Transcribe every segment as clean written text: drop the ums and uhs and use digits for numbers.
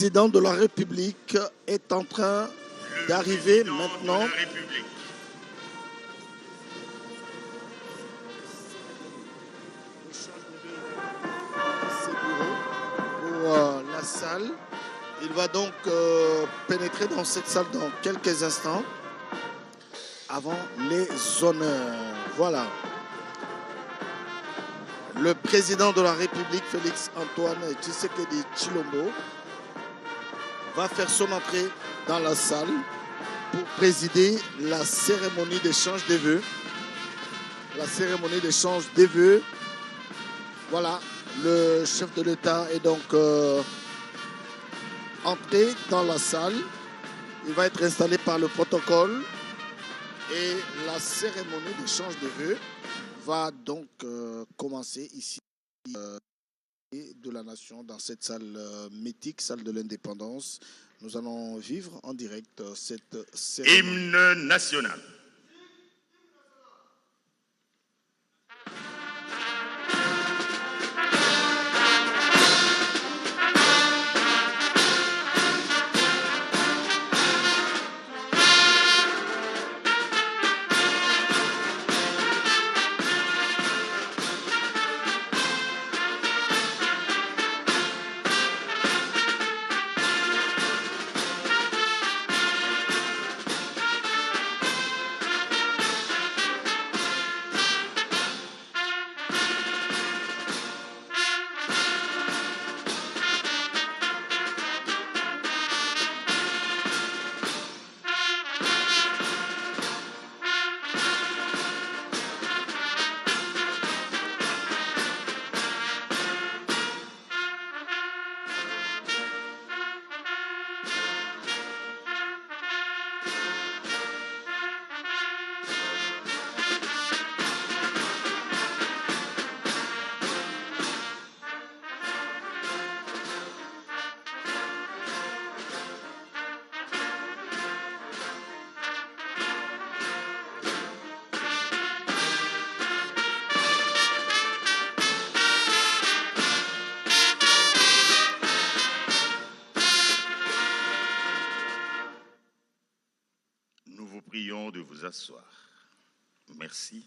Le président de la République est en train d'arriver maintenant. Pour la salle. Il va donc pénétrer dans cette salle dans quelques instants avant les honneurs. Voilà. Le président de la République, Félix Antoine Tshisekedi Tshilombo, va faire son entrée dans la salle pour présider la cérémonie d'échange des vœux. La cérémonie d'échange des vœux. Voilà, le chef de l'État est donc entré dans la salle. Il va être installé par le protocole et la cérémonie d'échange des vœux va donc commencer ici de la nation dans cette salle mythique, salle de l'indépendance. Nous allons vivre en direct cette cérémonie. Hymne national. Nous vous prions de vous asseoir. Merci.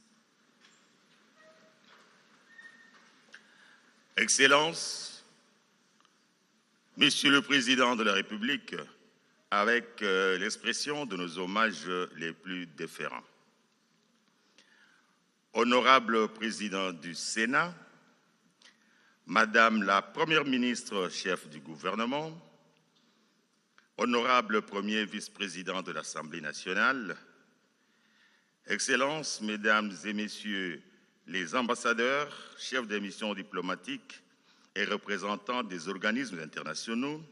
Excellences, Monsieur le Président de la République, avec l'expression de nos hommages les plus déférents. Honorable Président du Sénat, Madame la Première ministre chef du gouvernement, Honorable Premier vice-président de l'Assemblée nationale, Excellences, Mesdames et Messieurs les ambassadeurs, chefs des missions diplomatiques et représentants des organismes internationaux,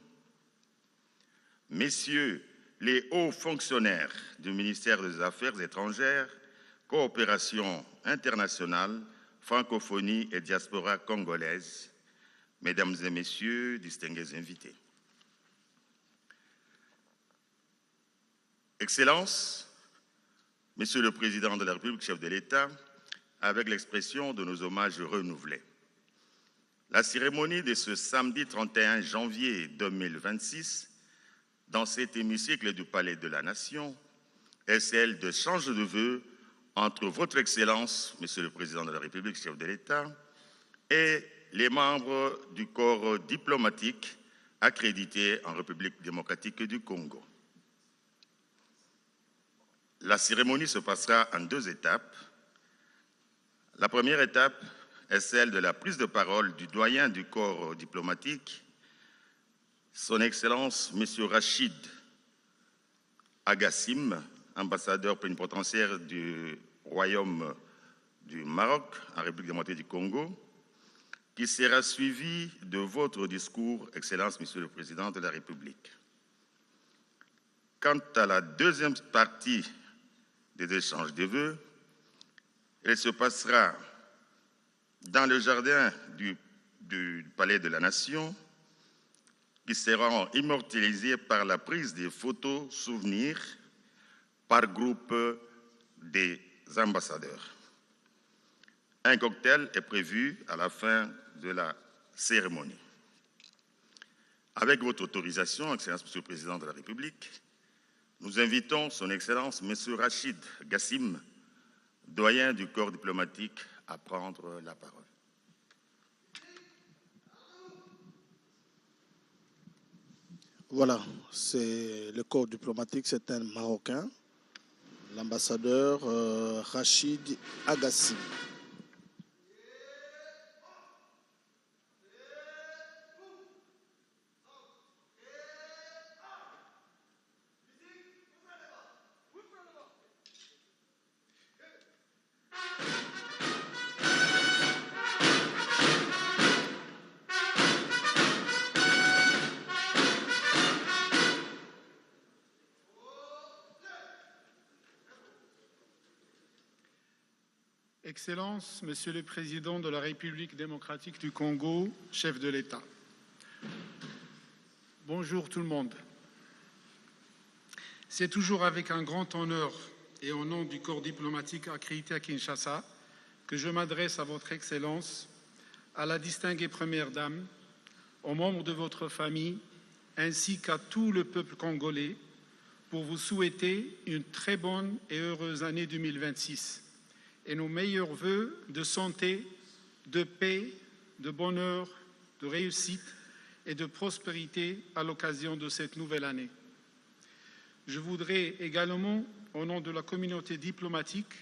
Messieurs les hauts fonctionnaires du ministère des Affaires étrangères, coopération internationale, francophonie et diaspora congolaise, Mesdames et Messieurs, distingués invités. Excellences, Monsieur le Président de la République, chef de l'État, avec l'expression de nos hommages renouvelés. La cérémonie de ce samedi 31 janvier 2026, dans cet hémicycle du Palais de la Nation, est celle de d'échange de vœux entre Votre Excellence, Monsieur le Président de la République, chef de l'État, et les membres du corps diplomatique accrédité en République démocratique du Congo. La cérémonie se passera en deux étapes. La première étape est celle de la prise de parole du doyen du corps diplomatique, Son Excellence M. Rachid Agassim, ambassadeur plénipotentiaire du Royaume du Maroc en République démocratique du Congo, qui sera suivi de votre discours, Excellence, Monsieur le Président de la République. Quant à la deuxième partie des échanges de vœux, elle se passera dans le jardin du Palais de la Nation, qui seront immortalisés par la prise des photos souvenirs par groupe des ambassadeurs. Un cocktail est prévu à la fin de la cérémonie. Avec votre autorisation, Excellence Monsieur le Président de la République, nous invitons Son Excellence Monsieur Rachid Gassim, doyen du corps diplomatique, à prendre la parole. Voilà, c'est le corps diplomatique, c'est un Marocain, l'ambassadeur Rachid Agassi. Excellences, Monsieur le Président de la République démocratique du Congo, chef de l'État. Bonjour tout le monde. C'est toujours avec un grand honneur et au nom du corps diplomatique accrédité à Kinshasa que je m'adresse à votre Excellence, à la distinguée Première Dame, aux membres de votre famille, ainsi qu'à tout le peuple congolais, pour vous souhaiter une très bonne et heureuse année 2026. Et nos meilleurs vœux de santé, de paix, de bonheur, de réussite et de prospérité à l'occasion de cette nouvelle année. Je voudrais également, au nom de la communauté diplomatique,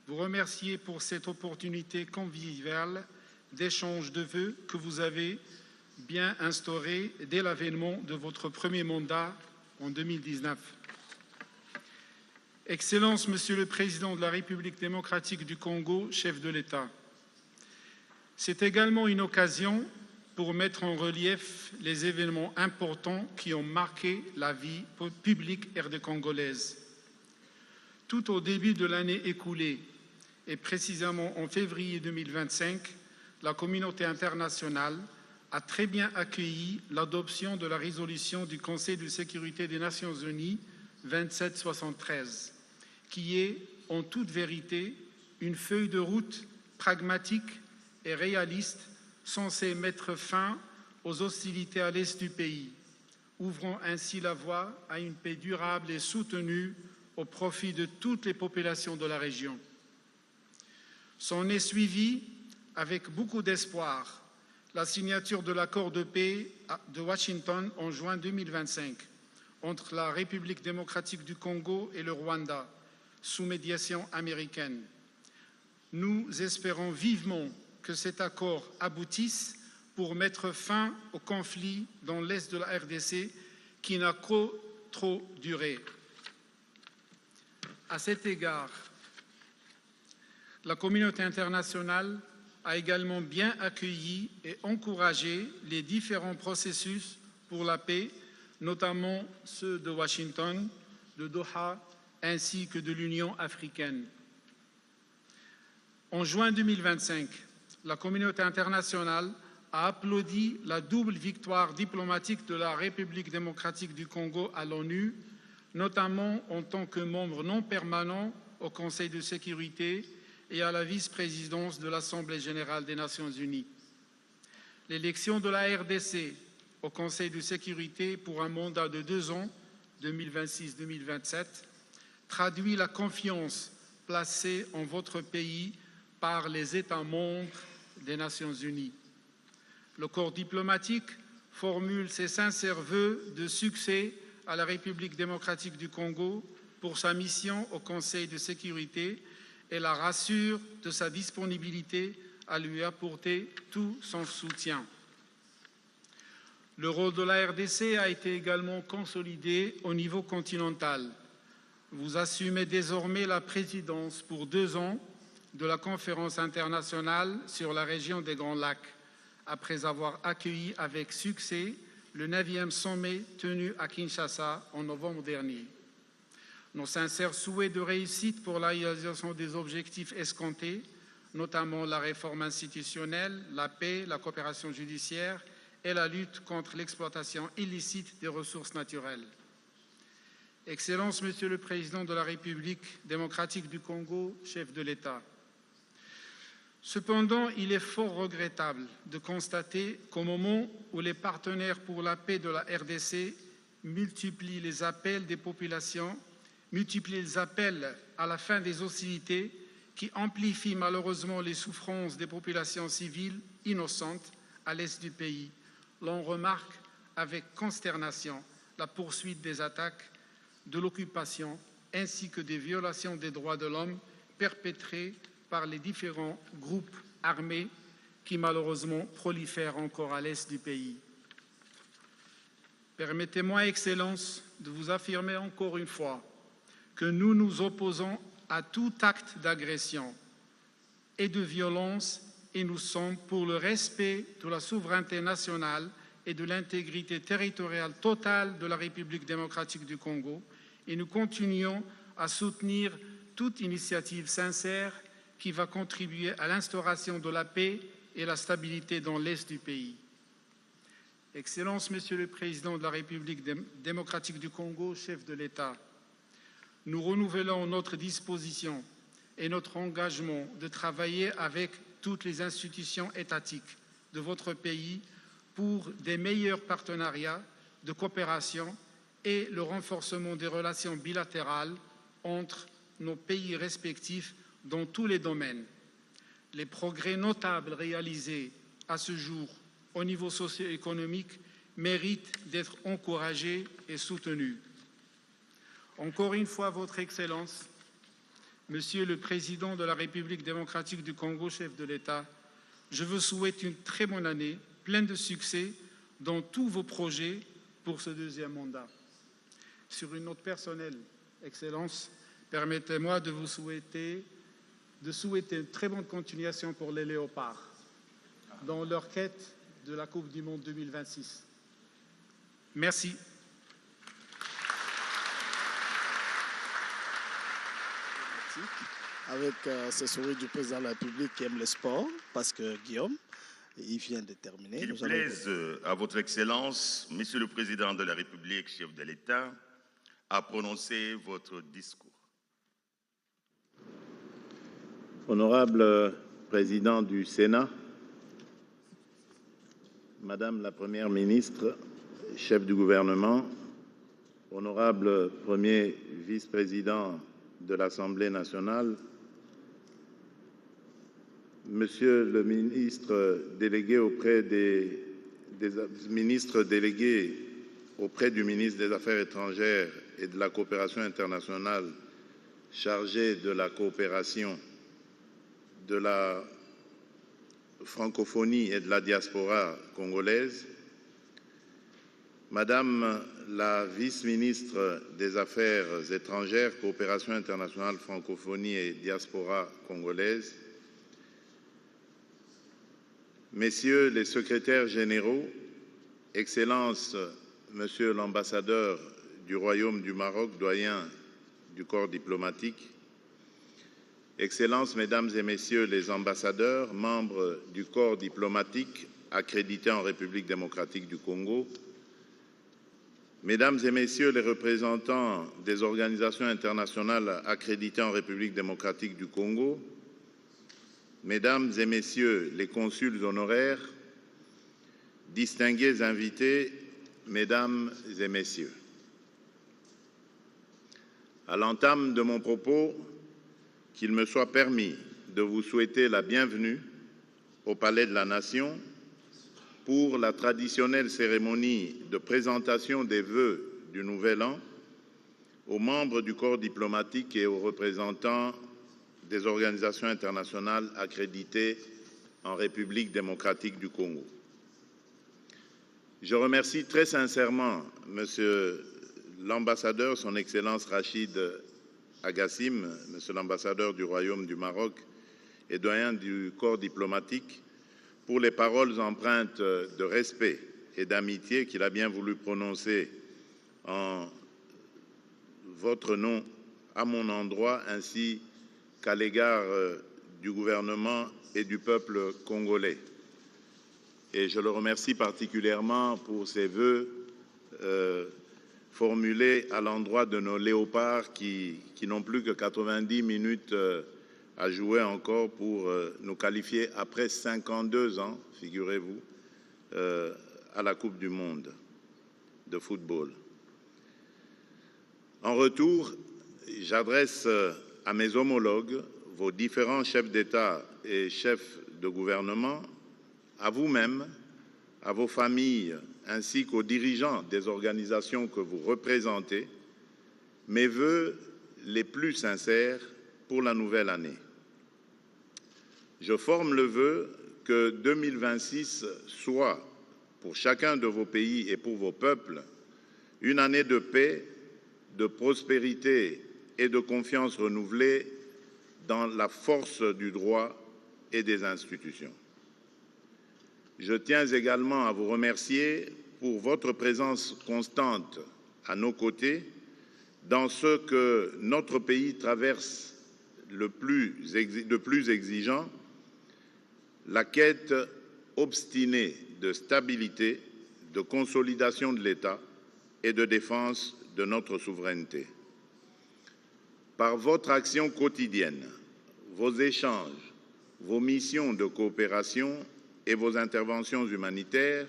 vous remercier pour cette opportunité conviviale d'échange de vœux que vous avez bien instaurée dès l'avènement de votre premier mandat en 2019. Excellences, Monsieur le Président de la République démocratique du Congo, chef de l'État, c'est également une occasion pour mettre en relief les événements importants qui ont marqué la vie publique RD-congolaise. Tout au début de l'année écoulée, et précisément en février 2025, la communauté internationale a très bien accueilli l'adoption de la résolution du Conseil de sécurité des Nations Unies 2773, qui est, en toute vérité, une feuille de route pragmatique et réaliste censée mettre fin aux hostilités à l'est du pays, ouvrant ainsi la voie à une paix durable et soutenue au profit de toutes les populations de la région. S'en est suivi, avec beaucoup d'espoir, la signature de l'accord de paix de Washington en juin 2025 entre la République démocratique du Congo et le Rwanda, sous médiation américaine. Nous espérons vivement que cet accord aboutisse pour mettre fin au conflit dans l'est de la RDC qui n'a que trop duré. À cet égard, la communauté internationale a également bien accueilli et encouragé les différents processus pour la paix, notamment ceux de Washington, de Doha, ainsi que de l'Union africaine. En juin 2025, la communauté internationale a applaudi la double victoire diplomatique de la République démocratique du Congo à l'ONU, notamment en tant que membre non permanent au Conseil de sécurité et à la vice-présidence de l'Assemblée générale des Nations unies. L'élection de la RDC au Conseil de sécurité pour un mandat de 2 ans, 2026-2027, traduit la confiance placée en votre pays par les États membres des Nations unies. Le corps diplomatique formule ses sincères vœux de succès à la République démocratique du Congo pour sa mission au Conseil de sécurité et la rassure de sa disponibilité à lui apporter tout son soutien. Le rôle de la RDC a été également consolidé au niveau continental. Vous assumez désormais la présidence pour 2 ans de la conférence internationale sur la région des Grands Lacs, après avoir accueilli avec succès le 9e sommet tenu à Kinshasa en novembre dernier. Nos sincères souhaits de réussite pour la réalisation des objectifs escomptés, notamment la réforme institutionnelle, la paix, la coopération judiciaire et la lutte contre l'exploitation illicite des ressources naturelles. Excellences, Monsieur le Président de la République démocratique du Congo, chef de l'État, Cependant, il est fort regrettable de constater qu'au moment où les partenaires pour la paix de la RDC multiplient les appels des populations, multiplient les appels à la fin des hostilités qui amplifient malheureusement les souffrances des populations civiles innocentes à l'est du pays, l'on remarque avec consternation la poursuite des attaques, de l'occupation ainsi que des violations des droits de l'homme perpétrées par les différents groupes armés qui malheureusement prolifèrent encore à l'est du pays. Permettez-moi, Excellences, de vous affirmer encore une fois que nous nous opposons à tout acte d'agression et de violence et nous sommes pour le respect de la souveraineté nationale et de l'intégrité territoriale totale de la République démocratique du Congo et nous continuons à soutenir toute initiative sincère qui va contribuer à l'instauration de la paix et la stabilité dans l'est du pays. Excellences, Monsieur le Président de la République démocratique du Congo, chef de l'État, nous renouvelons notre disposition et notre engagement de travailler avec toutes les institutions étatiques de votre pays pour des meilleurs partenariats de coopération et le renforcement des relations bilatérales entre nos pays respectifs dans tous les domaines. Les progrès notables réalisés à ce jour au niveau socio-économique méritent d'être encouragés et soutenus. Encore une fois, Votre Excellence, Monsieur le Président de la République démocratique du Congo, chef de l'État, je vous souhaite une très bonne année, pleine de succès dans tous vos projets pour ce deuxième mandat. Sur une note personnelle, Excellence, permettez-moi de vous souhaiter une très bonne continuation pour les Léopards dans leur quête de la Coupe du Monde 2026. Merci. Avec ce sourire du président de la République qui aime le sport, parce que Guillaume, il vient de terminer. Qu'il plaise à votre Excellence, Monsieur le Président de la République, chef de l'État, à prononcer votre discours. Honorable Président du Sénat, Madame la Première ministre, chef du gouvernement, honorable Premier vice-président de l'Assemblée nationale, Monsieur le ministre délégué auprès des ministres délégués auprès du ministre des Affaires étrangères et de la coopération internationale chargé de la coopération de la francophonie et de la diaspora congolaise, Madame la vice-ministre des Affaires étrangères, coopération internationale, francophonie et diaspora congolaise, Messieurs les secrétaires généraux, Excellences, Monsieur l'ambassadeur du Royaume du Maroc, doyen du corps diplomatique, Excellences, Mesdames et Messieurs les ambassadeurs, membres du corps diplomatique accrédités en République démocratique du Congo, Mesdames et Messieurs les représentants des organisations internationales accréditées en République démocratique du Congo, Mesdames et Messieurs les consuls honoraires, distingués invités, Mesdames et Messieurs. À l'entame de mon propos, qu'il me soit permis de vous souhaiter la bienvenue au Palais de la Nation pour la traditionnelle cérémonie de présentation des vœux du Nouvel An aux membres du corps diplomatique et aux représentants des organisations internationales accréditées en République démocratique du Congo. Je remercie très sincèrement Monsieur l'ambassadeur, son Excellence Rachid Agassim, Monsieur l'ambassadeur du Royaume du Maroc et doyen du corps diplomatique, pour les paroles empreintes de respect et d'amitié qu'il a bien voulu prononcer en votre nom à mon endroit, ainsi qu'à l'égard du gouvernement et du peuple congolais. Et je le remercie particulièrement pour ses vœux formulés à l'endroit de nos léopards qui n'ont plus que 90 minutes à jouer encore pour nous qualifier après 52 ans, figurez-vous, à la Coupe du Monde de football. En retour, j'adresse à mes homologues, vos différents chefs d'État et chefs de gouvernement, à vous-même, à vos familles, ainsi qu'aux dirigeants des organisations que vous représentez, mes vœux les plus sincères pour la nouvelle année. Je forme le vœu que 2026 soit, pour chacun de vos pays et pour vos peuples, une année de paix, de prospérité et de confiance renouvelée dans la force du droit et des institutions. Je tiens également à vous remercier pour votre présence constante à nos côtés dans ce que notre pays traverse de plus exigeant, la quête obstinée de stabilité, de consolidation de l'État et de défense de notre souveraineté. Par votre action quotidienne, vos échanges, vos missions de coopération et vos interventions humanitaires,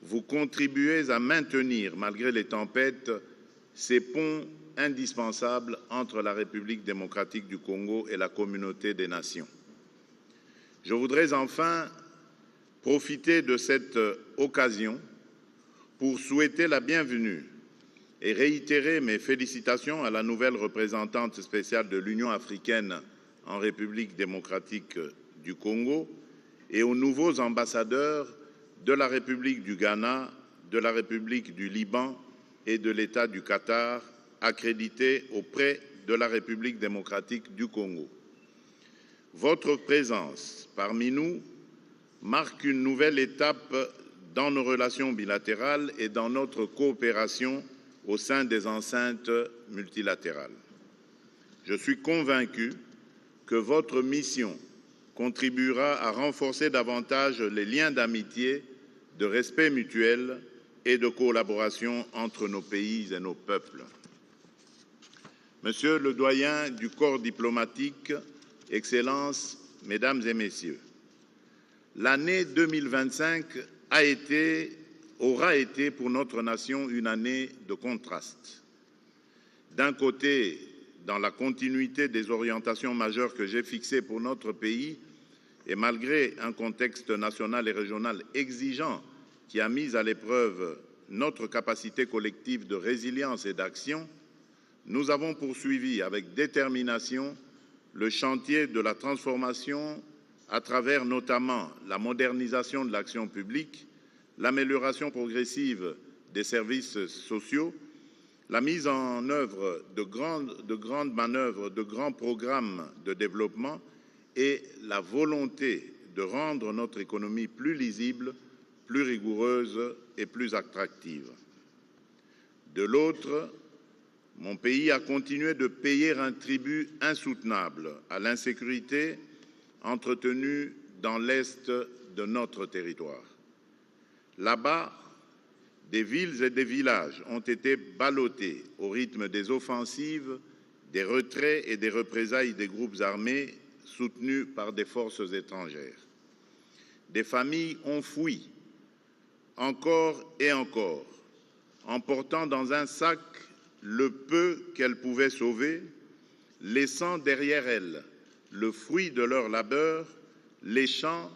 vous contribuez à maintenir, malgré les tempêtes, ces ponts indispensables entre la République démocratique du Congo et la communauté des nations. Je voudrais enfin profiter de cette occasion pour souhaiter la bienvenue et réitérer mes félicitations à la nouvelle représentante spéciale de l'Union africaine en République démocratique du Congo et aux nouveaux ambassadeurs de la République du Ghana, de la République du Liban et de l'État du Qatar, accrédités auprès de la République démocratique du Congo. Votre présence parmi nous marque une nouvelle étape dans nos relations bilatérales et dans notre coopération au sein des enceintes multilatérales. Je suis convaincu que votre mission contribuera à renforcer davantage les liens d'amitié, de respect mutuel et de collaboration entre nos pays et nos peuples. Monsieur le doyen du corps diplomatique, Excellences, Mesdames et Messieurs, l'année 2025 aura été pour notre nation une année de contraste. D'un côté, dans la continuité des orientations majeures que j'ai fixées pour notre pays, et malgré un contexte national et régional exigeant qui a mis à l'épreuve notre capacité collective de résilience et d'action, nous avons poursuivi avec détermination le chantier de la transformation à travers notamment la modernisation de l'action publique, l'amélioration progressive des services sociaux, la mise en œuvre de grandes manœuvres, de grands programmes de développement et la volonté de rendre notre économie plus lisible, plus rigoureuse et plus attractive. De l'autre, mon pays a continué de payer un tribut insoutenable à l'insécurité entretenue dans l'est de notre territoire. Là-bas, des villes et des villages ont été ballottés au rythme des offensives, des retraits et des représailles des groupes armés soutenus par des forces étrangères. Des familles ont fui, encore et encore, emportant dans un sac le peu qu'elles pouvaient sauver, laissant derrière elles le fruit de leur labeur, les champs,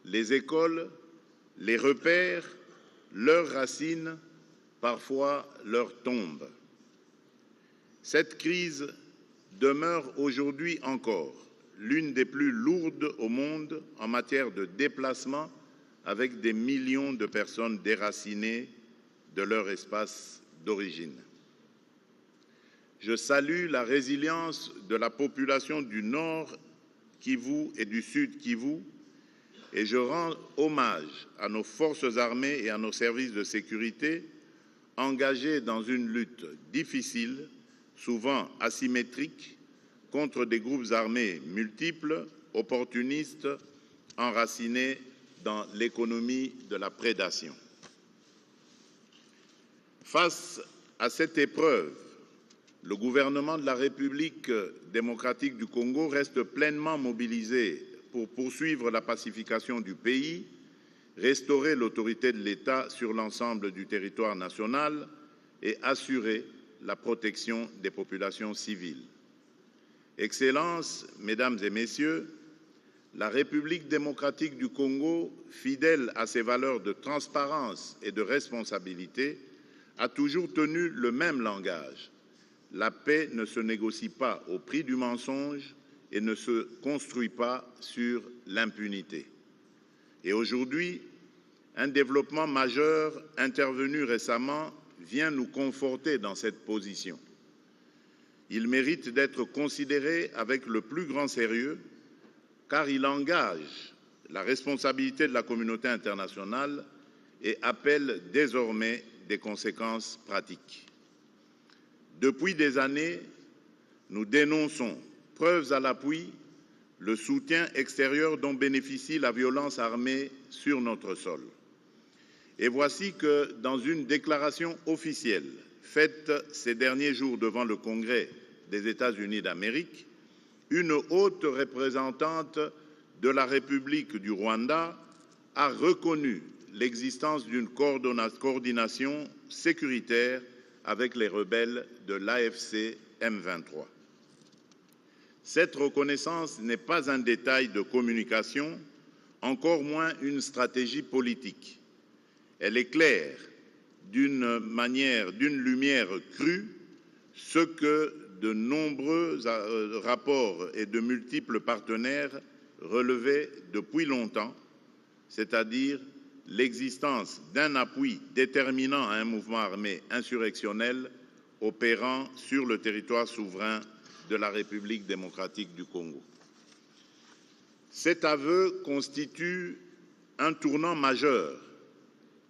les écoles, les repères, leurs racines, parfois leurs tombes. Cette crise demeure aujourd'hui encore l'une des plus lourdes au monde en matière de déplacement, avec des millions de personnes déracinées de leur espace d'origine. Je salue la résilience de la population du Nord Kivu et du Sud Kivu et je rends hommage à nos forces armées et à nos services de sécurité engagés dans une lutte difficile, souvent asymétrique, contre des groupes armés multiples, opportunistes, enracinés dans l'économie de la prédation. Face à cette épreuve, le gouvernement de la République démocratique du Congo reste pleinement mobilisé pour poursuivre la pacification du pays, restaurer l'autorité de l'État sur l'ensemble du territoire national et assurer la protection des populations civiles. Excellences, Mesdames et Messieurs, la République démocratique du Congo, fidèle à ses valeurs de transparence et de responsabilité, a toujours tenu le même langage. La paix ne se négocie pas au prix du mensonge et ne se construit pas sur l'impunité. Et aujourd'hui, un développement majeur intervenu récemment vient nous conforter dans cette position. Il mérite d'être considéré avec le plus grand sérieux car il engage la responsabilité de la communauté internationale et appelle désormais des conséquences pratiques. Depuis des années, nous dénonçons, preuves à l'appui, le soutien extérieur dont bénéficie la violence armée sur notre sol. Et voici que, dans une déclaration officielle faite ces derniers jours devant le Congrès des États-Unis d'Amérique, une haute représentante de la République du Rwanda a reconnu l'existence d'une coordination sécuritaire avec les rebelles de l'AFC M23. Cette reconnaissance n'est pas un détail de communication, encore moins une stratégie politique. Elle éclaire d'une lumière crue ce que de nombreux rapports et de multiples partenaires relevaient depuis longtemps, c'est-à-dire l'existence d'un appui déterminant à un mouvement armé insurrectionnel opérant sur le territoire souverain de la République démocratique du Congo. Cet aveu constitue un tournant majeur.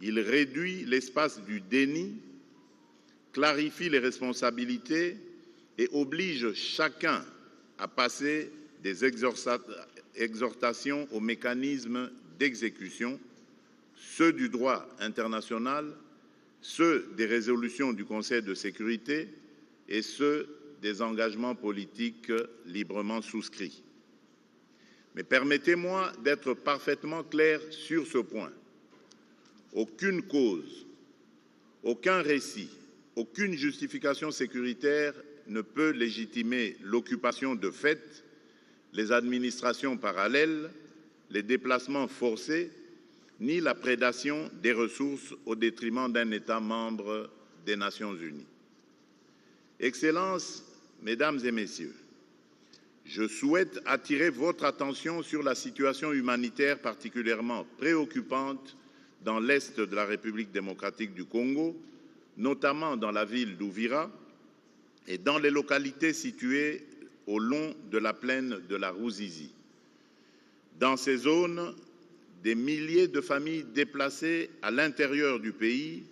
Il réduit l'espace du déni, clarifie les responsabilités et oblige chacun à passer des exhortations aux mécanismes d'exécution, ceux du droit international, ceux des résolutions du Conseil de sécurité et ceux des engagements politiques librement souscrits. Mais permettez-moi d'être parfaitement clair sur ce point. Aucune cause, aucun récit, aucune justification sécuritaire ne peut légitimer l'occupation de fait, les administrations parallèles, les déplacements forcés, ni la prédation des ressources au détriment d'un État membre des Nations Unies. Excellences, Mesdames et Messieurs, je souhaite attirer votre attention sur la situation humanitaire particulièrement préoccupante dans l'est de la République démocratique du Congo, notamment dans la ville d'Uvira et dans les localités situées au long de la plaine de la Ruzizi. Dans ces zones, des milliers de familles déplacées à l'intérieur du pays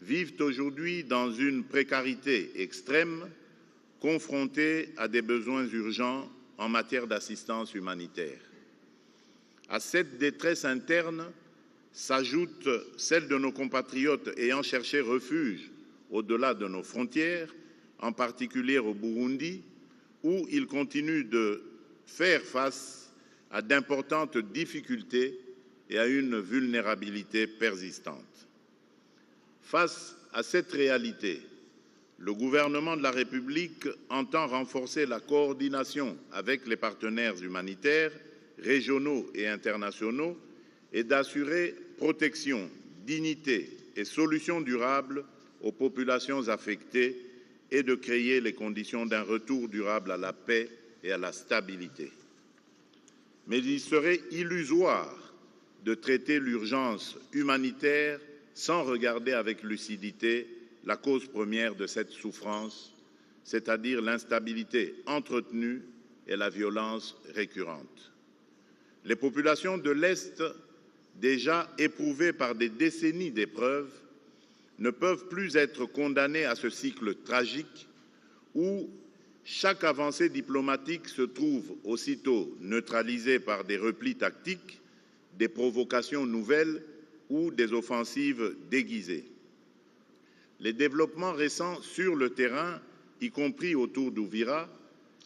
vivent aujourd'hui dans une précarité extrême, confrontées à des besoins urgents en matière d'assistance humanitaire. À cette détresse interne s'ajoute celle de nos compatriotes ayant cherché refuge au-delà de nos frontières, en particulier au Burundi, où ils continuent de faire face à d'importantes difficultés et à une vulnérabilité persistante. Face à cette réalité, le gouvernement de la République entend renforcer la coordination avec les partenaires humanitaires, régionaux et internationaux et d'assurer protection, dignité et solutions durables aux populations affectées et de créer les conditions d'un retour durable à la paix et à la stabilité. Mais il serait illusoire de traiter l'urgence humanitaire sans regarder avec lucidité la cause première de cette souffrance, c'est-à-dire l'instabilité entretenue et la violence récurrente. Les populations de l'Est, déjà éprouvées par des décennies d'épreuves, ne peuvent plus être condamnées à ce cycle tragique où chaque avancée diplomatique se trouve aussitôt neutralisée par des replis tactiques, des provocations nouvelles ou des offensives déguisées. Les développements récents sur le terrain y compris autour d'Uvira,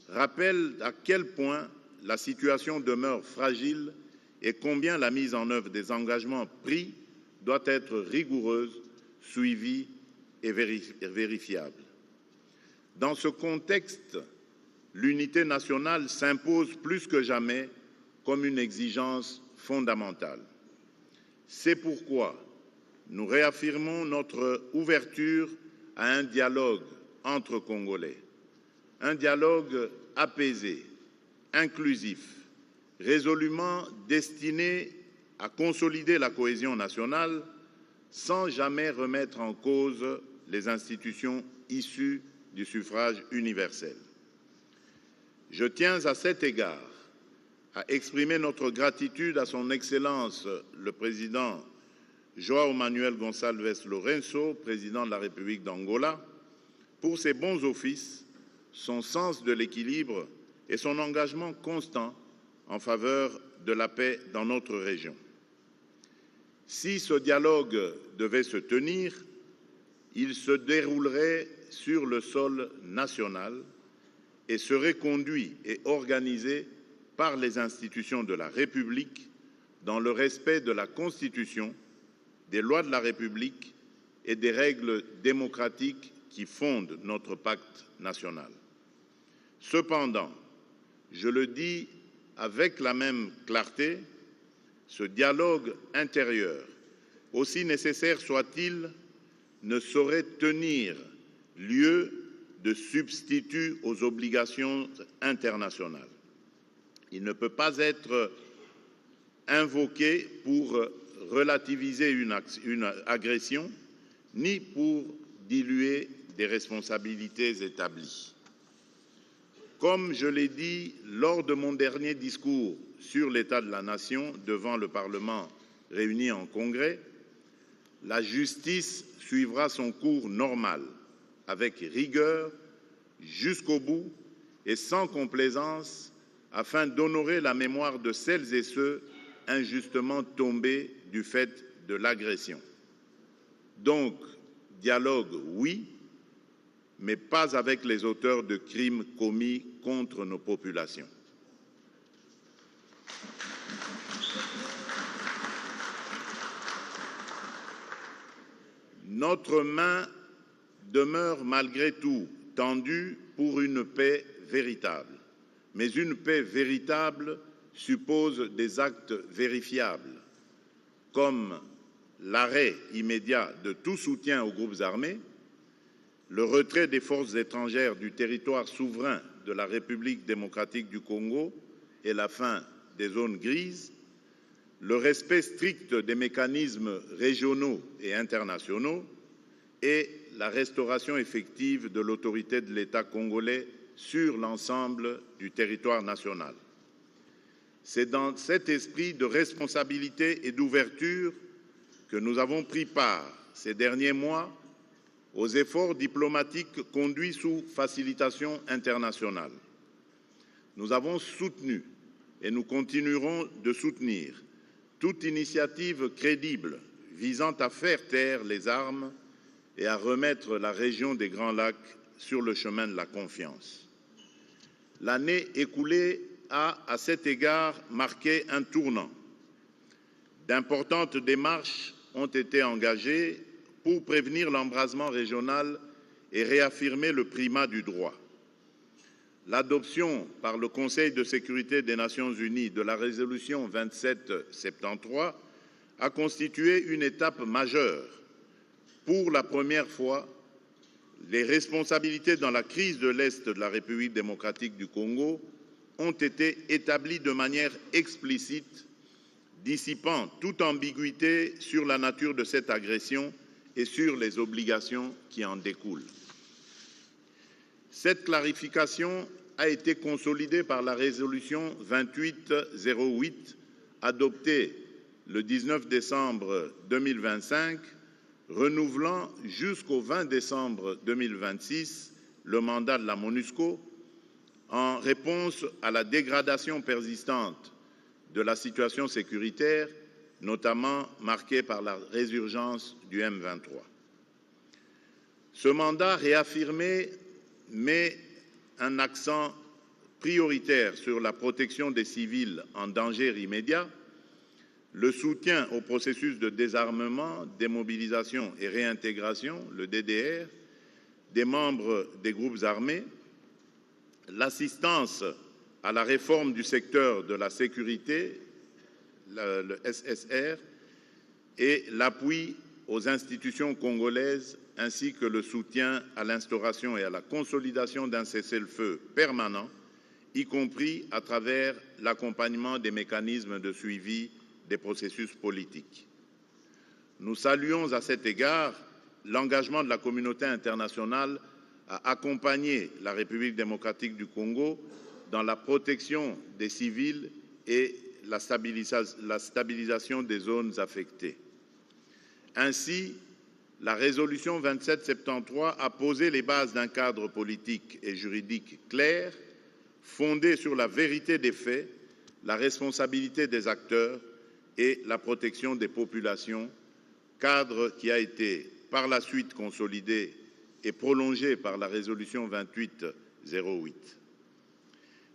rappellent à quel point la situation demeure fragile et combien la mise en œuvre des engagements pris doit être rigoureuse, suivie et vérifiable. Dans ce contexte, l'unité nationale s'impose plus que jamais comme une exigence fondamentale. C'est pourquoi nous réaffirmons notre ouverture à un dialogue entre Congolais, un dialogue apaisé, inclusif, résolument destiné à consolider la cohésion nationale sans jamais remettre en cause les institutions issues du suffrage universel. Je tiens à cet égard à exprimer notre gratitude à son Excellence le Président João Manuel Gonçalves Lourenço, Président de la République d'Angola, pour ses bons offices, son sens de l'équilibre et son engagement constant en faveur de la paix dans notre région. Si ce dialogue devait se tenir, il se déroulerait sur le sol national et serait conduit et organisé par les institutions de la République dans le respect de la Constitution, des lois de la République et des règles démocratiques qui fondent notre pacte national. Cependant, je le dis avec la même clarté, ce dialogue intérieur, aussi nécessaire soit-il, ne saurait tenir lieu de substitut aux obligations internationales. Il ne peut pas être invoqué pour relativiser une agression, ni pour diluer des responsabilités établies. Comme je l'ai dit lors de mon dernier discours sur l'état de la nation devant le Parlement réuni en Congrès, la justice suivra son cours normal, avec rigueur, jusqu'au bout et sans complaisance, afin d'honorer la mémoire de celles et ceux injustement tombés du fait de l'agression. Donc, dialogue, oui, mais pas avec les auteurs de crimes commis contre nos populations. Notre main demeure malgré tout tendue pour une paix véritable. Mais une paix véritable suppose des actes vérifiables, comme l'arrêt immédiat de tout soutien aux groupes armés, le retrait des forces étrangères du territoire souverain de la République démocratique du Congo et la fin des zones grises, le respect strict des mécanismes régionaux et internationaux et la restauration effective de l'autorité de l'État congolais sur l'ensemble du territoire national. C'est dans cet esprit de responsabilité et d'ouverture que nous avons pris part ces derniers mois aux efforts diplomatiques conduits sous facilitation internationale. Nous avons soutenu et nous continuerons de soutenir toute initiative crédible visant à faire taire les armes et à remettre la région des Grands Lacs sur le chemin de la confiance. L'année écoulée a, à cet égard, marqué un tournant. D'importantes démarches ont été engagées pour prévenir l'embrasement régional et réaffirmer le primat du droit. L'adoption par le Conseil de sécurité des Nations Unies de la résolution 2773 a constitué une étape majeure. Pour la première fois, les responsabilités dans la crise de l'Est de la République démocratique du Congo ont été établies de manière explicite, dissipant toute ambiguïté sur la nature de cette agression et sur les obligations qui en découlent. Cette clarification a été consolidée par la résolution 2808 adoptée le 19 décembre 2025, renouvelant jusqu'au 20 décembre 2026 le mandat de la MONUSCO en réponse à la dégradation persistante de la situation sécuritaire, notamment marquée par la résurgence du M23. Ce mandat réaffirmé met un accent prioritaire sur la protection des civils en danger immédiat, le soutien au processus de désarmement, démobilisation et réintégration, le DDR, des membres des groupes armés, l'assistance à la réforme du secteur de la sécurité, le SSR, et l'appui aux institutions congolaises ainsi que le soutien à l'instauration et à la consolidation d'un cessez-le-feu permanent, y compris à travers l'accompagnement des mécanismes de suivi des processus politiques. Nous saluons à cet égard l'engagement de la communauté internationale à accompagner la République démocratique du Congo dans la protection des civils et la stabilisation des zones affectées. Ainsi, la résolution 2773 a posé les bases d'un cadre politique et juridique clair, fondé sur la vérité des faits, la responsabilité des acteurs et la protection des populations, cadre qui a été par la suite consolidé et prolongé par la résolution 2808.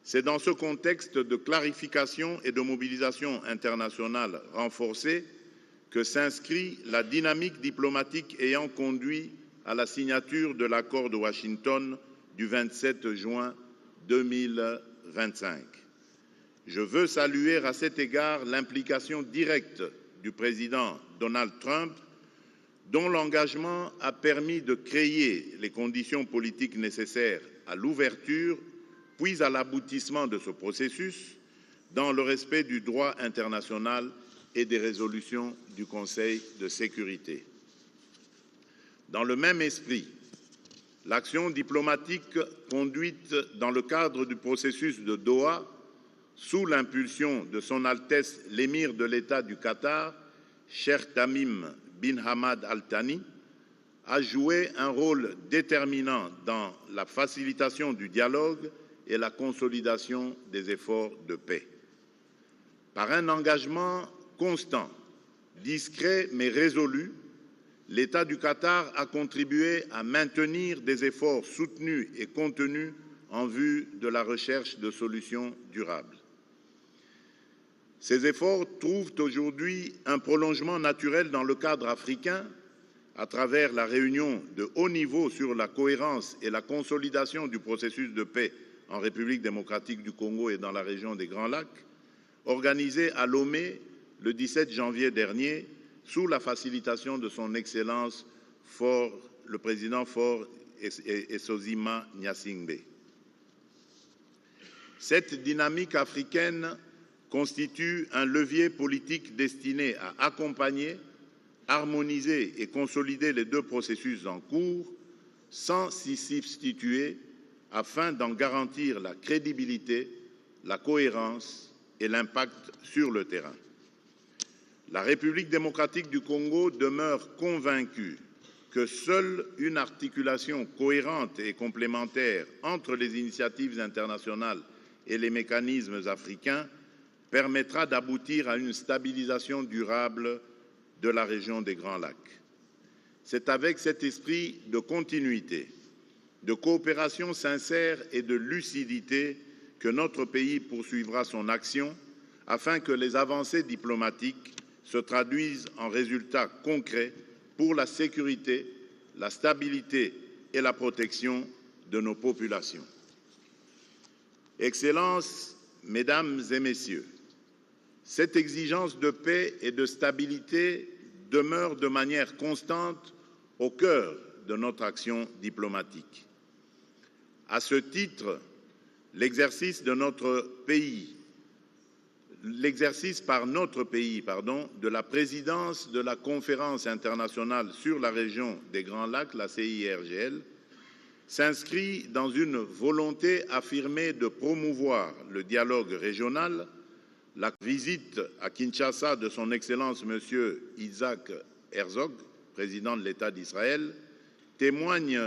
C'est dans ce contexte de clarification et de mobilisation internationale renforcée que s'inscrit la dynamique diplomatique ayant conduit à la signature de l'accord de Washington du 27 juin 2025. Je veux saluer à cet égard l'implication directe du président Donald Trump, dont l'engagement a permis de créer les conditions politiques nécessaires à l'ouverture puis à l'aboutissement de ce processus dans le respect du droit international et des résolutions du Conseil de sécurité. Dans le même esprit, l'action diplomatique conduite dans le cadre du processus de Doha, sous l'impulsion de Son Altesse l'émir de l'État du Qatar, Cheikh Tamim bin Hamad Al Thani, a joué un rôle déterminant dans la facilitation du dialogue et la consolidation des efforts de paix. Par un engagement constant, discret mais résolu, l'État du Qatar a contribué à maintenir des efforts soutenus et contenus en vue de la recherche de solutions durables. Ces efforts trouvent aujourd'hui un prolongement naturel dans le cadre africain à travers la réunion de haut niveau sur la cohérence et la consolidation du processus de paix en République démocratique du Congo et dans la région des Grands Lacs, organisée à Lomé le 17 janvier dernier sous la facilitation de son Excellence le président Faure Essozima Gnassingbé. Cette dynamique africaine constitue un levier politique destiné à accompagner, harmoniser et consolider les deux processus en cours sans s'y substituer afin d'en garantir la crédibilité, la cohérence et l'impact sur le terrain. La République démocratique du Congo demeure convaincue que seule une articulation cohérente et complémentaire entre les initiatives internationales et les mécanismes africains permettra d'aboutir à une stabilisation durable de la région des Grands Lacs. C'est avec cet esprit de continuité, de coopération sincère et de lucidité que notre pays poursuivra son action afin que les avancées diplomatiques se traduisent en résultats concrets pour la sécurité, la stabilité et la protection de nos populations. Excellences, Mesdames et Messieurs, cette exigence de paix et de stabilité demeure de manière constante au cœur de notre action diplomatique. À ce titre, l'exercice par notre pays de la présidence de la Conférence internationale sur la région des Grands Lacs, la CIRGL, s'inscrit dans une volonté affirmée de promouvoir le dialogue régional. La visite à Kinshasa de son Excellence M. Isaac Herzog, président de l'État d'Israël, témoigne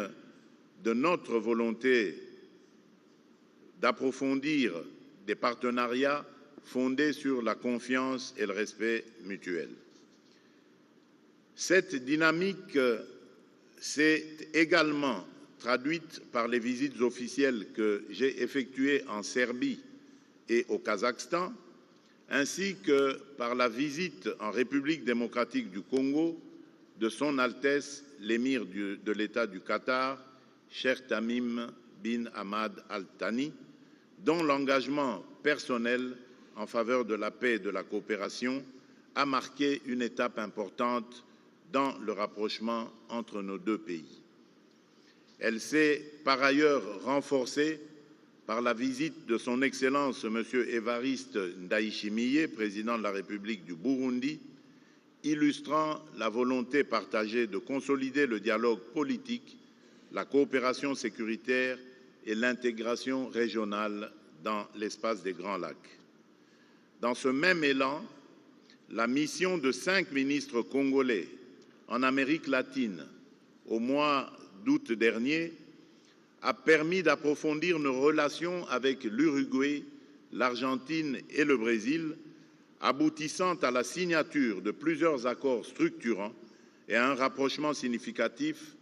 de notre volonté d'approfondir des partenariats fondés sur la confiance et le respect mutuel. Cette dynamique s'est également traduite par les visites officielles que j'ai effectuées en Serbie et au Kazakhstan, ainsi que par la visite en République démocratique du Congo de Son Altesse l'émir de l'État du Qatar, Cheikh Tamim bin Hamad Al Thani, dont l'engagement personnel en faveur de la paix et de la coopération a marqué une étape importante dans le rapprochement entre nos deux pays. Elle s'est par ailleurs renforcée par la visite de son Excellence M. Évariste Ndayishimiye, président de la République du Burundi, illustrant la volonté partagée de consolider le dialogue politique, la coopération sécuritaire et l'intégration régionale dans l'espace des Grands Lacs. Dans ce même élan, la mission de 5 ministres congolais en Amérique latine au mois d'août dernier a permis d'approfondir nos relations avec l'Uruguay, l'Argentine et le Brésil, aboutissant à la signature de plusieurs accords structurants et à un rapprochement significatif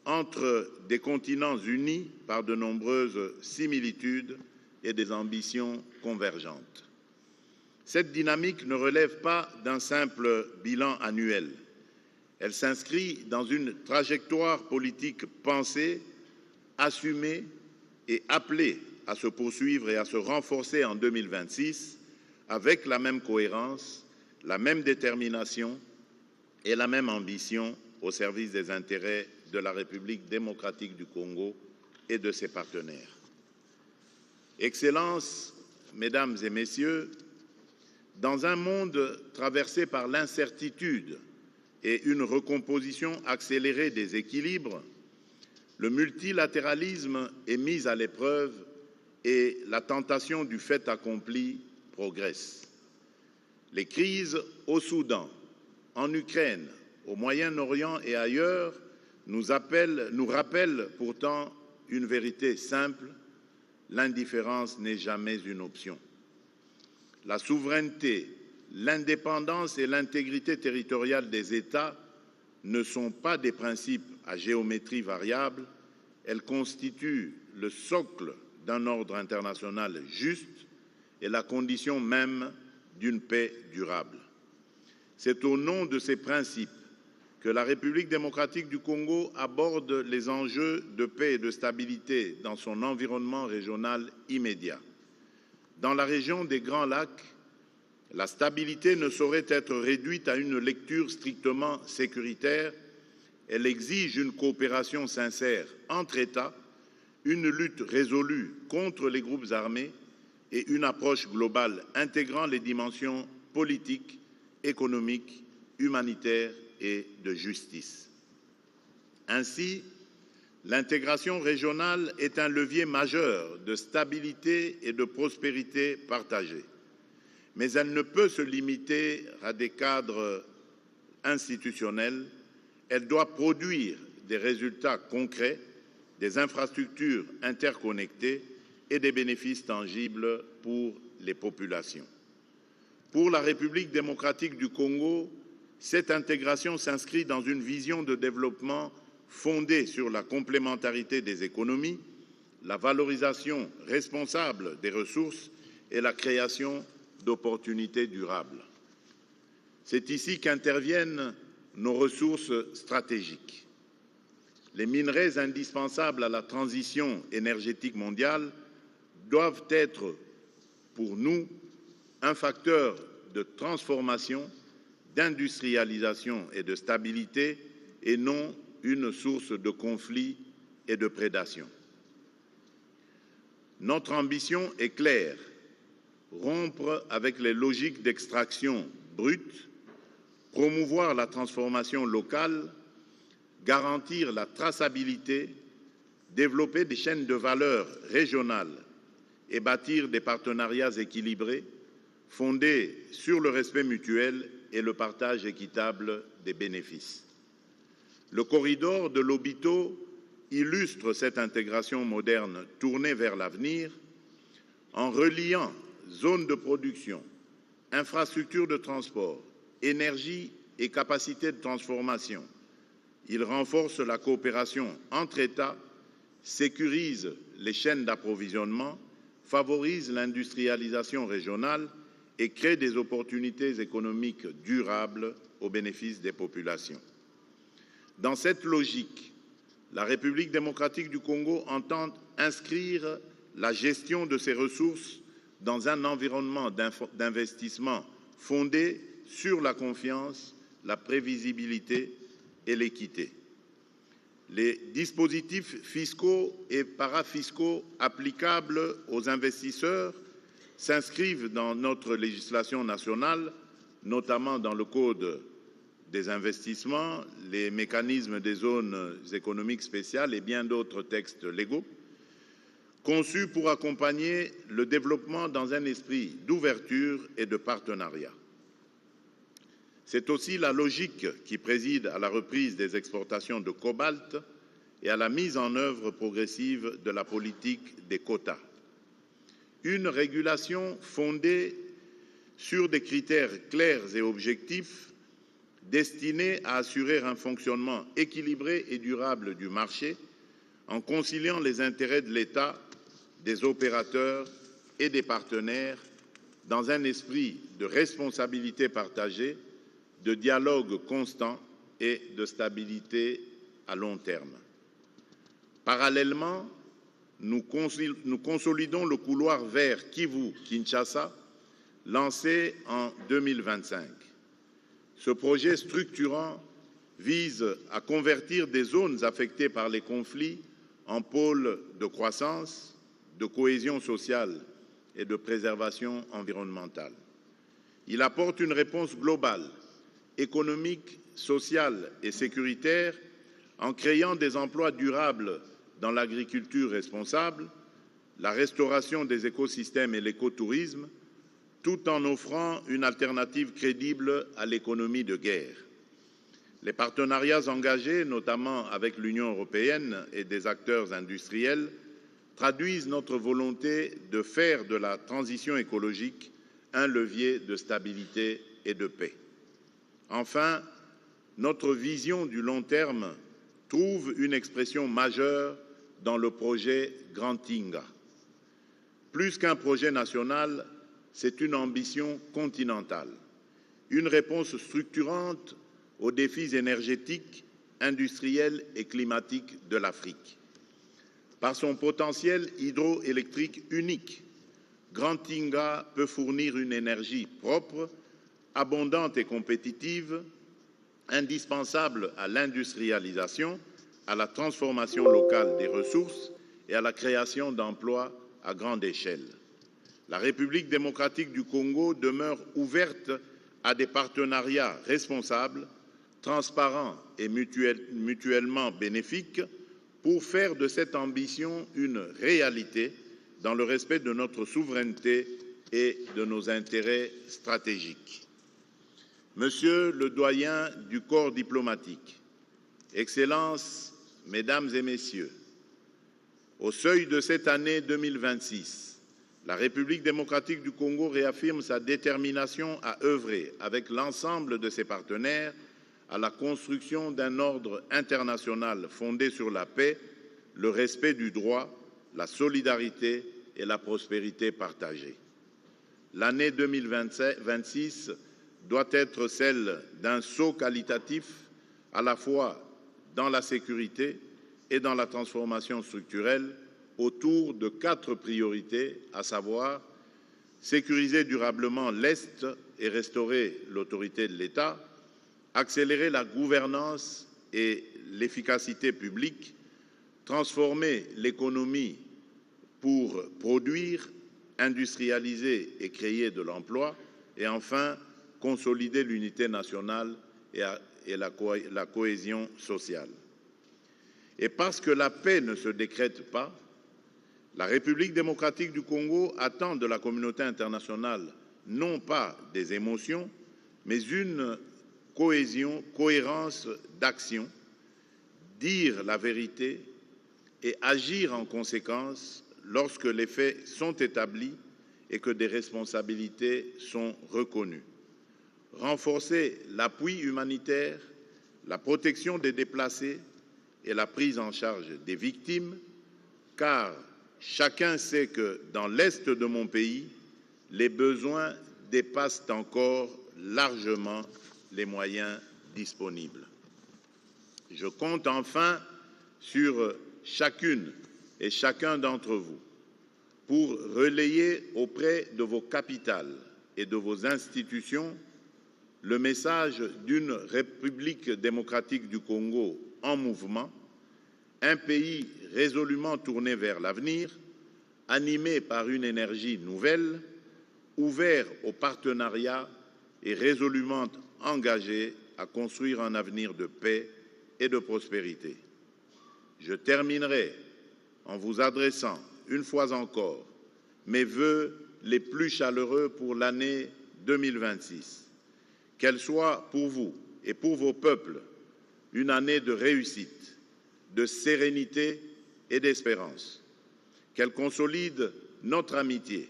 entre des continents unis par de nombreuses similitudes et des ambitions convergentes. Cette dynamique ne relève pas d'un simple bilan annuel. Elle s'inscrit dans une trajectoire politique pensée, assumée et appelée à se poursuivre et à se renforcer en 2026 avec la même cohérence, la même détermination et la même ambition au service des intérêts de la République démocratique du Congo et de ses partenaires. Excellences, Mesdames et Messieurs, dans un monde traversé par l'incertitude et une recomposition accélérée des équilibres, le multilatéralisme est mis à l'épreuve et la tentation du fait accompli progresse. Les crises au Soudan, en Ukraine, au Moyen-Orient et ailleurs nous rappellent pourtant une vérité simple: l'indifférence n'est jamais une option. La souveraineté, l'indépendance et l'intégrité territoriale des États ne sont pas des principes à géométrie variable, elles constituent le socle d'un ordre international juste et la condition même d'une paix durable. C'est au nom de ces principes que la République démocratique du Congo aborde les enjeux de paix et de stabilité dans son environnement régional immédiat. Dans la région des Grands Lacs, la stabilité ne saurait être réduite à une lecture strictement sécuritaire. Elle exige une coopération sincère entre États, une lutte résolue contre les groupes armés et une approche globale intégrant les dimensions politiques, économiques, humanitaires et de justice. Ainsi, l'intégration régionale est un levier majeur de stabilité et de prospérité partagée. Mais elle ne peut se limiter à des cadres institutionnels. Elle doit produire des résultats concrets, des infrastructures interconnectées et des bénéfices tangibles pour les populations. Pour la République démocratique du Congo, cette intégration s'inscrit dans une vision de développement fondée sur la complémentarité des économies, la valorisation responsable des ressources et la création d'opportunités durables. C'est ici qu'interviennent nos ressources stratégiques. Les minerais indispensables à la transition énergétique mondiale doivent être, pour nous, un facteur de transformation, d'industrialisation et de stabilité, et non une source de conflits et de prédation. Notre ambition est claire: rompre avec les logiques d'extraction brute, promouvoir la transformation locale, garantir la traçabilité, développer des chaînes de valeur régionales et bâtir des partenariats équilibrés fondés sur le respect mutuel et le partage équitable des bénéfices. Le corridor de Lobito illustre cette intégration moderne tournée vers l'avenir en reliant zones de production, infrastructures de transport, énergie et capacités de transformation. Il renforce la coopération entre États, sécurise les chaînes d'approvisionnement, favorise l'industrialisation régionale et crée des opportunités économiques durables au bénéfice des populations. Dans cette logique, la République démocratique du Congo entend inscrire la gestion de ses ressources dans un environnement d'investissement fondé sur la confiance, la prévisibilité et l'équité. Les dispositifs fiscaux et parafiscaux applicables aux investisseurs s'inscrivent dans notre législation nationale, notamment dans le Code des investissements, les mécanismes des zones économiques spéciales et bien d'autres textes légaux, conçus pour accompagner le développement dans un esprit d'ouverture et de partenariat. C'est aussi la logique qui préside à la reprise des exportations de cobalt et à la mise en œuvre progressive de la politique des quotas. Une régulation fondée sur des critères clairs et objectifs destinés à assurer un fonctionnement équilibré et durable du marché en conciliant les intérêts de l'État, des opérateurs et des partenaires dans un esprit de responsabilité partagée, de dialogue constant et de stabilité à long terme. Parallèlement, nous consolidons le couloir vers Kivu-Kinshasa, lancé en 2025. Ce projet structurant vise à convertir des zones affectées par les conflits en pôles de croissance, de cohésion sociale et de préservation environnementale. Il apporte une réponse globale, économique, sociale et sécuritaire en créant des emplois durables dans l'agriculture responsable, la restauration des écosystèmes et l'écotourisme, tout en offrant une alternative crédible à l'économie de guerre. Les partenariats engagés, notamment avec l'Union européenne et des acteurs industriels, traduisent notre volonté de faire de la transition écologique un levier de stabilité et de paix. Enfin, notre vision du long terme trouve une expression majeure dans le projet Grand Inga. Plus qu'un projet national, c'est une ambition continentale, une réponse structurante aux défis énergétiques, industriels et climatiques de l'Afrique. Par son potentiel hydroélectrique unique, Grand Inga peut fournir une énergie propre, abondante et compétitive, indispensable à l'industrialisation, à la transformation locale des ressources et à la création d'emplois à grande échelle. La République démocratique du Congo demeure ouverte à des partenariats responsables, transparents et mutuellement bénéfiques pour faire de cette ambition une réalité dans le respect de notre souveraineté et de nos intérêts stratégiques. Monsieur le doyen du corps diplomatique, Excellences, Mesdames et Messieurs, au seuil de cette année 2026, la République démocratique du Congo réaffirme sa détermination à œuvrer avec l'ensemble de ses partenaires à la construction d'un ordre international fondé sur la paix, le respect du droit, la solidarité et la prospérité partagée. L'année 2026 doit être celle d'un saut qualitatif à la fois dans la sécurité et dans la transformation structurelle autour de 4 priorités, à savoir sécuriser durablement l'Est et restaurer l'autorité de l'État, accélérer la gouvernance et l'efficacité publique, transformer l'économie pour produire, industrialiser et créer de l'emploi, et enfin consolider l'unité nationale et la cohésion sociale. Et parce que la paix ne se décrète pas, la République démocratique du Congo attend de la communauté internationale non pas des émotions, mais une cohérence d'action, dire la vérité et agir en conséquence lorsque les faits sont établis et que des responsabilités sont reconnues. Renforcer l'appui humanitaire, la protection des déplacés et la prise en charge des victimes, car chacun sait que dans l'Est de mon pays, les besoins dépassent encore largement les moyens disponibles. Je compte enfin sur chacune et chacun d'entre vous pour relayer auprès de vos capitales et de vos institutions le message d'une République démocratique du Congo en mouvement, un pays résolument tourné vers l'avenir, animé par une énergie nouvelle, ouvert au partenariat et résolument engagé à construire un avenir de paix et de prospérité. Je terminerai en vous adressant une fois encore mes vœux les plus chaleureux pour l'année 2026. Qu'elle soit pour vous et pour vos peuples une année de réussite, de sérénité et d'espérance. Qu'elle consolide notre amitié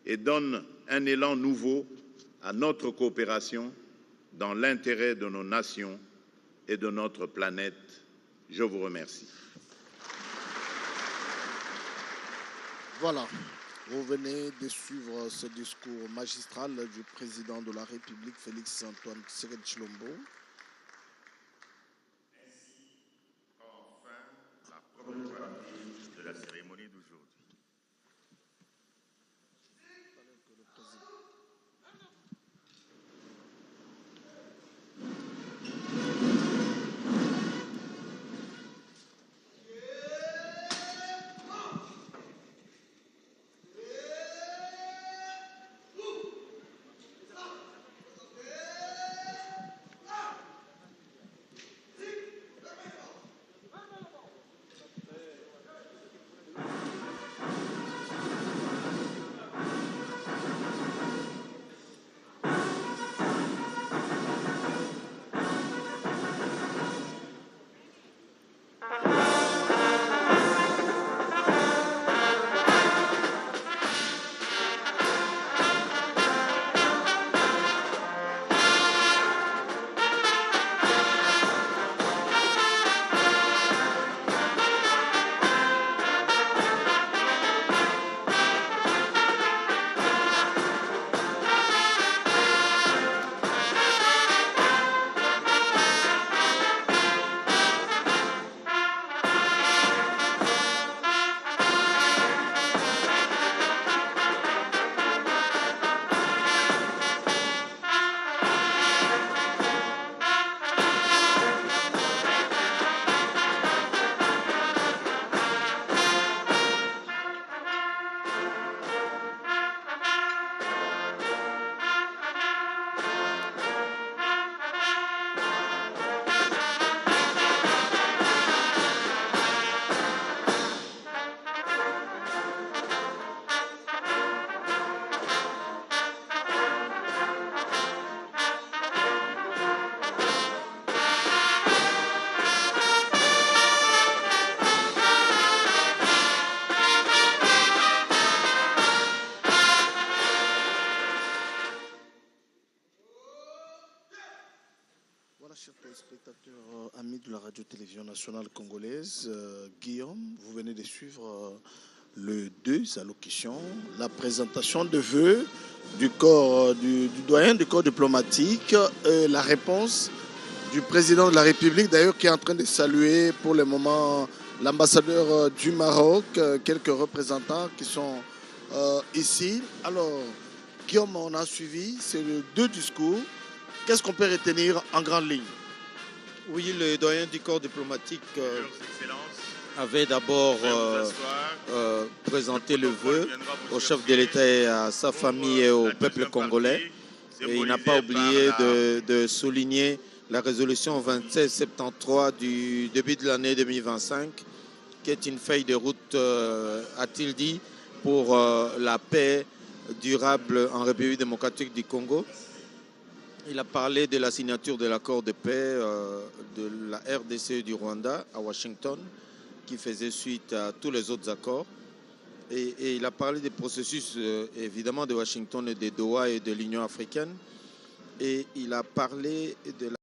et donne un élan nouveau à notre coopération dans l'intérêt de nos nations et de notre planète. Je vous remercie. Voilà, vous venez de suivre ce discours magistral du président de la République, Félix-Antoine Tshisekedi Tshilombo. Enfin, la première partie de la cérémonie d'aujourd'hui. Voilà, chers téléspectateurs, amis de la radio-télévision nationale congolaise, Guillaume, vous venez de suivre le 2 allocutions, la présentation de vœux du corps, du doyen du corps diplomatique, et la réponse du président de la République, d'ailleurs, qui est en train de saluer pour le moment l'ambassadeur du Maroc, quelques représentants qui sont ici. Alors, Guillaume, on a suivi, c'est le 2 discours. Qu'est-ce qu'on peut retenir en grande ligne? Oui, le doyen du corps diplomatique avait d'abord présenté le vœu au chef de l'État et à sa famille et au peuple congolais. Et il n'a pas oublié de souligner la résolution 2773 du début de l'année 2025, qui est une feuille de route, a-t-il dit, pour la paix durable en République démocratique du Congo. Il a parlé de la signature de l'accord de paix de la RDC et du Rwanda à Washington, qui faisait suite à tous les autres accords. Et il a parlé des processus, évidemment, de Washington et de Doha et de l'Union africaine. Et il a parlé de la